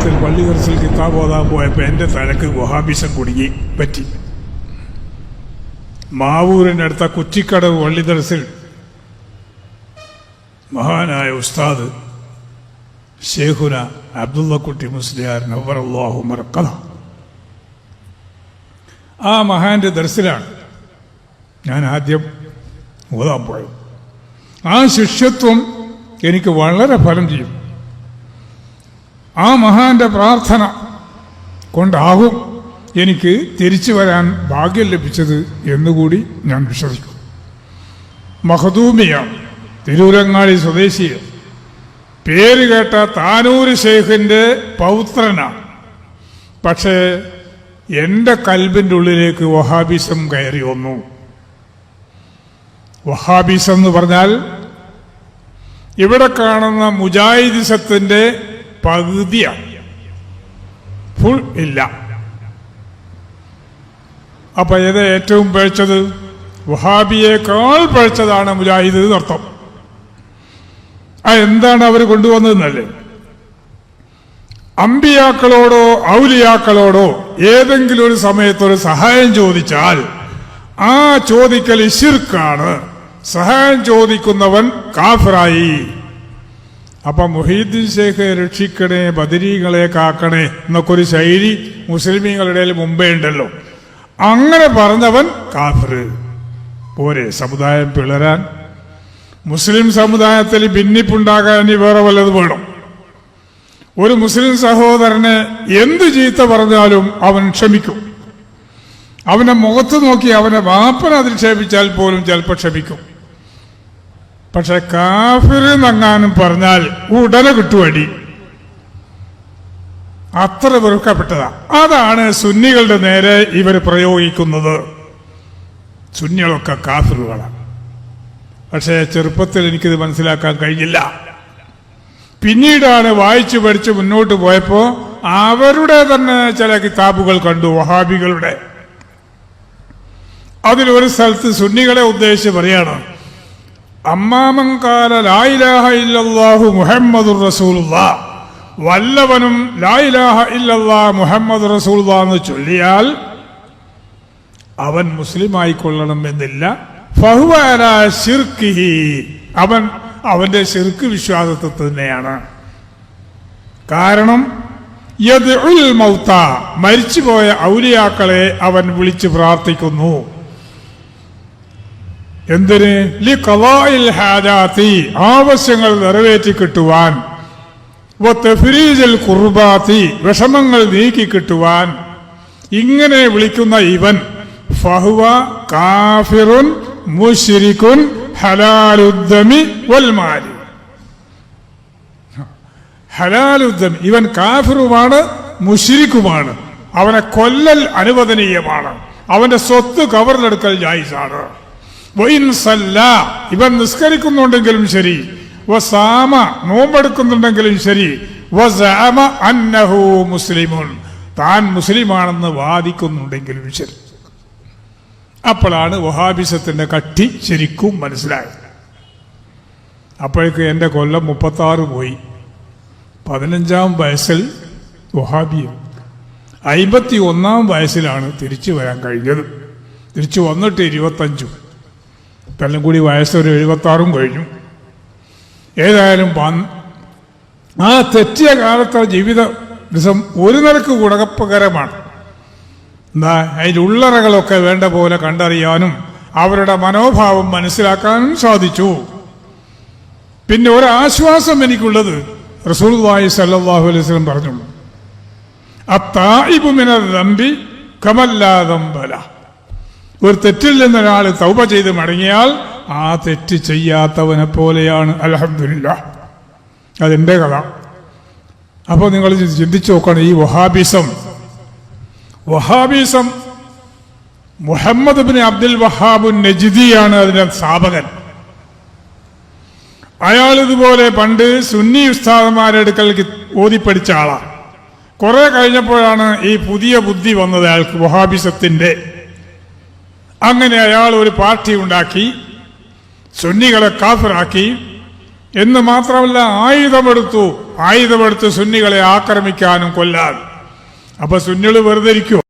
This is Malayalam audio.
ചെറുപ്പത്തിൽ പള്ളി ദർസിൽ കിതാബ് ഓതാൻ പോയപ്പോൾ എൻ്റെ തലക്ക് വഹാബിസം കുടുങ്ങി പറ്റി. മാവൂരിനടുത്ത കുറ്റിക്കടവ് പള്ളി ദർസിൽ മഹാനായ ഉസ്താദ് ഷേഖുന അബ്ദുള്ളക്കുട്ടി മുസ്ലിയാർ നവ്വറല്ലാഹു മർഖദ, ആ മഹാന്റെ ദർസിലാണ് ഞാൻ ആദ്യം ഓതാൻ പോയത്. ആ ശിഷ്യത്വം എനിക്ക് വളരെ ഫലം ചെയ്യും. ആ മഹാന്റെ പ്രാർത്ഥന കൊണ്ടാകും എനിക്ക് തിരിച്ചു വരാൻ ഭാഗ്യം ലഭിച്ചത് എന്നുകൂടി ഞാൻ വിശ്വസിക്കും. മഖദൂമിയാണ്, തിരൂരങ്ങാടി സ്വദേശിയാണ്. പേര് കേട്ട താനൂര് ശൈഖിന്റെ പൗത്രനാണ്. പക്ഷേ എൻ്റെ കൽബിൻ്റെ ഉള്ളിലേക്ക് വഹാബിസം കയറി വന്നു. വഹാബിസം എന്ന് പറഞ്ഞാൽ ഇവിടെ കാണുന്ന മുജാഹിദിസത്തിന്റെ പകുതിയാണ്, ഫുൾ ഇല്ല. അപ്പൊ ഏതാ ഏറ്റവും പഴച്ചത്? വഹാബിയേക്കാൾ പഴച്ചതാണ് മുജാഹിദ് എന്നർത്ഥം. എന്താണ് അവർ കൊണ്ടുവന്നതെന്നല്ലേ? അമ്പിയാക്കളോടോ ഔലിയാക്കളോടോ ഏതെങ്കിലും ഒരു സമയത്തൊരു സഹായം ചോദിച്ചാൽ ആ ചോദിക്കൽ ശിർക്കാണ്, സഹായം ചോദിക്കുന്നവൻ കാഫിറായി. അപ്പൊ മുഹീദ്ദീൻ ശൈഖ് രക്ഷിക്കണേ, ബദരീകളെ കാക്കണേ എന്നൊക്കെ ഒരു ശൈലി മുസ്ലിമീങ്ങളുടെ മുമ്പേ ഉണ്ടല്ലോ. അങ്ങനെ പറഞ്ഞവൻ കാഫിർ. പോരെ സമുദായം പിളരാൻ? മുസ്ലിം സമുദായത്തിൽ ഭിന്നിപ്പുണ്ടാകാൻ ഇനി വേറെ വല്ലത് വേണം? ഒരു മുസ്ലിം സഹോദരനെ എന്ത് ചീത്ത പറഞ്ഞാലും അവൻ ക്ഷമിക്കും. അവന്റെ മുഖത്ത് നോക്കി അവനെ വാപ്പന അധിക്ഷേപിച്ചാൽ പോലും ചിലപ്പോൾ ക്ഷമിക്കും. പക്ഷെ കാഫിർ എന്നങ്ങാനും പറഞ്ഞാൽ ഉടനെ കിട്ടുവടി. അത്ര വെറുക്കപ്പെട്ടതാ. അതാണ് സുന്നികളുടെ നേരെ ഇവർ പ്രയോഗിക്കുന്നത്. സുന്നികളൊക്കെ കാഫിറുകളാണ്. പക്ഷേ ചെറുപ്പത്തിൽ എനിക്കിത് മനസ്സിലാക്കാൻ കഴിഞ്ഞില്ല. പിന്നീടാണ് വായിച്ചു പഠിച്ച് മുന്നോട്ട് പോയപ്പോ അവരുടെ തന്നെ ചില കിതാബുകൾ കണ്ടു, വഹാബികളുടെ. അതിലൊരു സ്ഥലത്ത് സുന്നികളെ ഉദ്ദേശിച്ച് പറയാണ്, അമ്മാമൻ ഖാല ലാ ഇലാഹ ഇല്ലല്ലാഹു മുഹമ്മദുർ റസൂലുള്ളാഹ്, വല്ലവനും ലാ ഇലാഹ ഇല്ലല്ലാഹ് മുഹമ്മദ് റസൂലുള്ളാഹ് എന്ന് ചൊല്ലിയാൽ അവൻ മുസ്ലിം ആയിക്കൊള്ളണം എന്നില്ല. ഫഹുവ അലാ ശിർക്കിഹി, അവന്റെ ശിർക്ക് വിശ്വാസത്തിൽ തന്നെയാണ്. കാരണം യദ്ഉൽ മൗത, മരിച്ചുപോയ ഔലിയാക്കളെ അവൻ വിളിച്ച് പ്രാർത്ഥിക്കുന്നു. എന്തിന്? ലിഖളാഇൽ ഹാജാതി, ആവശ്യങ്ങൾ നിറവേറ്റി കിട്ടുവാൻ. വതഫ്രീജൽ ഖുർബാതി, വിഷമങ്ങൾ നീക്കി കിട്ടുവാൻ. ഇങ്ങനെ വിളിക്കുന്ന ഇവൻ ഫഹുവ കാഫിറുൻ മുശ്രികുൻ ഹലാലുദ്ദമി വൽമാലി. ഹലാലുദ്ദമി, ഇവൻ കാഫിറുമാണ്, മുശ്രിക്കുമാണ്. അവനെ കൊല്ലൽ അനുവദനീയമാണ്, അവന്റെ സ്വത്ത് കവർന്നെടുക്കൽ ജായിസാണ്. വഇൻ സല്ലാ, ഇവൻ നിസ്കരിക്കുന്നുണ്ടെങ്കിലും ശരി, വസാമ, നോമ്പെടുക്കുന്നുണ്ടെങ്കിലും ശരി, വസഅമ അന്നഹു മുസ്ലിമുൻ, താൻ മുസ്ലിമാണെന്ന് വാദിക്കുന്നുണ്ടെങ്കിലും ശരി. അപ്പോഴാണ് വഹാബിസത്തിന്റെ കട്ടി ശരിക്കും മനസ്സിലായത്. അപ്പോഴേക്ക് എൻ്റെ കൊല്ലം 36 പോയി. 15-ാം വയസ്സിൽ വഹാബിയും 51-ാം വയസ്സിലാണ് തിരിച്ചു വരാൻ കഴിഞ്ഞത്. തിരിച്ചു വന്നിട്ട് 25, എല്ലാം കൂടി വയസ്സൊരു 76 കഴിഞ്ഞു. ഏതായാലും ആ തെറ്റിയ കാലത്തെ ജീവിത ദിവസം ഒരു നിലക്ക് ഗുണപകരമാണ്. എന്താ, അതിലുള്ളറകളൊക്കെ വേണ്ട പോലെ കണ്ടറിയാനും അവരുടെ മനോഭാവം മനസ്സിലാക്കാനും സാധിച്ചു. പിന്നെ ഒരാശ്വാസം എനിക്കുള്ളത്, റസൂലുള്ളാഹി സ്വല്ലല്ലാഹു അലൈഹി വസല്ലം പറഞ്ഞു, അത്തായിബു മിനൽ ദംബി കമല്ലാ ദംബ ലഹ്, ഒരു തെറ്റിൽ നിന്ന് ഒരാൾ തൗബ ചെയ്ത് മടങ്ങിയാൽ ആ തെറ്റ് ചെയ്യാത്തവനെ പോലെയാണ്. അൽഹംദുലില്ലാഹ്, അതെന്റെ കഥ. അപ്പോൾ നിങ്ങൾ ചിന്തിച്ചു നോക്കണം, ഈ വഹാബിസം മുഹമ്മദ് ബിൻ അബ്ദുൽ വഹാബ് നജ്ദിയാണ് അതിന്റെ സ്ഥാപകൻ. അയാൾ ഇതുപോലെ പണ്ട് സുന്നി ഉസ്താദന്മാരുടെ അടുക്കൽ ഓതിപ്പടിച്ച ആളാണ്. കുറെ കഴിഞ്ഞപ്പോഴാണ് ഈ പുതിയ ബുദ്ധി വന്നത് അയാൾക്ക്, വഹാബിസത്തിന്റെ. അങ്ങനെ അയാൾ ഒരു പാർട്ടി ഉണ്ടാക്കി, സുന്നികളെ കാഫിറാക്കി. എന്ന് മാത്രമല്ല ആയുധമെടുത്ത് സുന്നികളെ ആക്രമിക്കാനും കൊല്ലാനും. അപ്പൊ സുന്നികൾ വെറുതെ ഇരിക്കുമോ?